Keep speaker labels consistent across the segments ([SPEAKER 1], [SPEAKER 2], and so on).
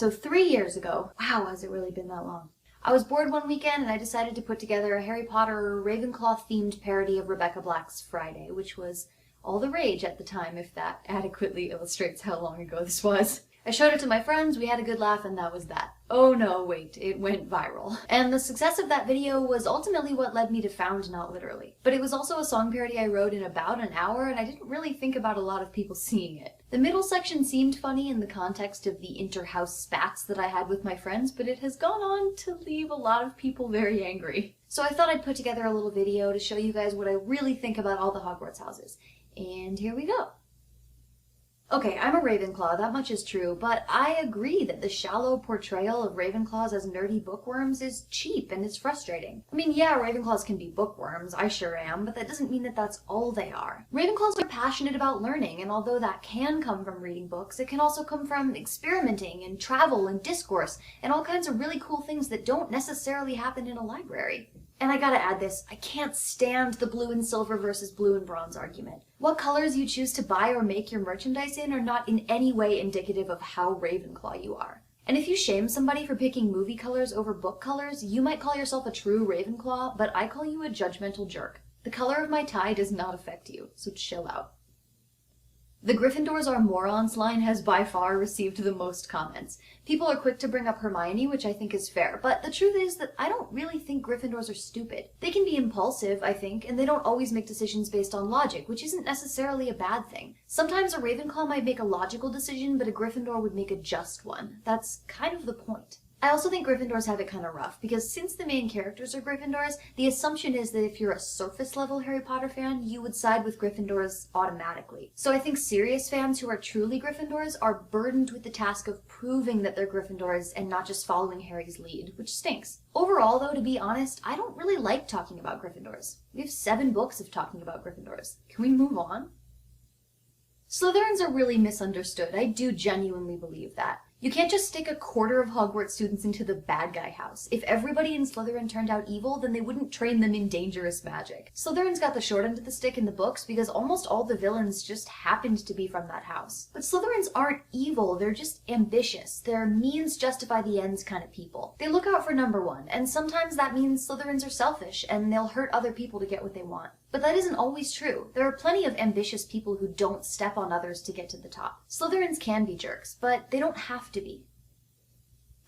[SPEAKER 1] So 3 years ago, wow, has it really been that long? I was bored one weekend and I decided to put together a Harry Potter Ravenclaw themed parody of Rebecca Black's Friday, which was all the rage at the time, if that adequately illustrates how long ago this was. I showed it to my friends, we had a good laugh, and that was that. Oh no, wait, it went viral. And the success of that video was ultimately what led me to found Not Literally. But it was also a song parody I wrote in about an hour, and I didn't really think about a lot of people seeing it. The middle section seemed funny in the context of the inter-house spats that I had with my friends, but it has gone on to leave a lot of people very angry. So I thought I'd put together a little video to show you guys what I really think about all the Hogwarts houses. And here we go. Okay, I'm a Ravenclaw, that much is true, but I agree that the shallow portrayal of Ravenclaws as nerdy bookworms is cheap and is frustrating. I mean, yeah, Ravenclaws can be bookworms, I sure am, but that doesn't mean that that's all they are. Ravenclaws are passionate about learning, and although that can come from reading books, it can also come from experimenting and travel and discourse and all kinds of really cool things that don't necessarily happen in a library. And I gotta add this, I can't stand the blue and silver versus blue and bronze argument. What colors you choose to buy or make your merchandise in are not in any way indicative of how Ravenclaw you are. And if you shame somebody for picking movie colors over book colors, you might call yourself a true Ravenclaw, but I call you a judgmental jerk. The color of my tie does not affect you, so chill out. The Gryffindors are morons line has by far received the most comments. People are quick to bring up Hermione, which I think is fair, but the truth is that I don't really think Gryffindors are stupid. They can be impulsive, I think, and they don't always make decisions based on logic, which isn't necessarily a bad thing. Sometimes a Ravenclaw might make a logical decision, but a Gryffindor would make a just one. That's kind of the point. I also think Gryffindors have it kind of rough, because since the main characters are Gryffindors, the assumption is that if you're a surface-level Harry Potter fan, you would side with Gryffindors automatically. So I think serious fans who are truly Gryffindors are burdened with the task of proving that they're Gryffindors and not just following Harry's lead, which stinks. Overall, though, to be honest, I don't really like talking about Gryffindors. We have 7 books of talking about Gryffindors. Can we move on? Slytherins are really misunderstood. I do genuinely believe that. You can't just stick a quarter of Hogwarts students into the bad guy house. If everybody in Slytherin turned out evil, then they wouldn't train them in dangerous magic. Slytherin's got the short end of the stick in the books because almost all the villains just happened to be from that house. But Slytherins aren't evil, they're just ambitious. They're means justify the ends kind of people. They look out for number one, and sometimes that means Slytherins are selfish and they'll hurt other people to get what they want. But that isn't always true. There are plenty of ambitious people who don't step on others to get to the top. Slytherins can be jerks, but they don't have to be.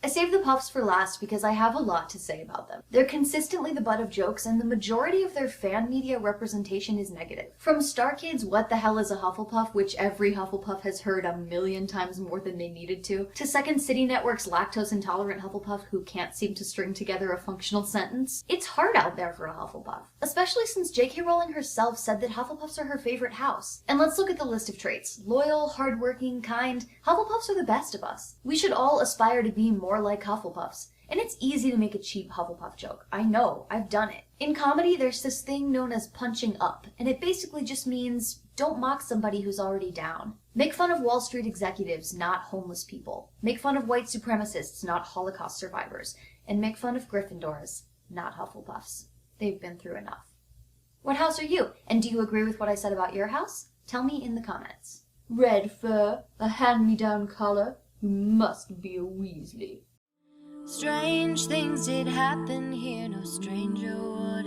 [SPEAKER 1] I saved the Puffs for last because I have a lot to say about them. They're consistently the butt of jokes, and the majority of their fan media representation is negative. From Star Kids' What the Hell is a Hufflepuff, which every Hufflepuff has heard a million times more than they needed to Second City Network's lactose-intolerant Hufflepuff who can't seem to string together a functional sentence. It's hard out there for a Hufflepuff. Especially since J.K. Rowling herself said that Hufflepuffs are her favorite house. And let's look at the list of traits. Loyal, hardworking, kind. Hufflepuffs are the best of us. We should all aspire to be more like Hufflepuffs. And it's easy to make a cheap Hufflepuff joke. I know, I've done it. In comedy, there's this thing known as punching up, and it basically just means don't mock somebody who's already down. Make fun of Wall Street executives, not homeless people. Make fun of white supremacists, not Holocaust survivors. And make fun of Gryffindors, not Hufflepuffs. They've been through enough. What house are you? And do you agree with what I said about your house? Tell me in the comments. Red fur, a hand-me-down collar. You must be a Weasley.
[SPEAKER 2] Strange things did happen here, no stranger would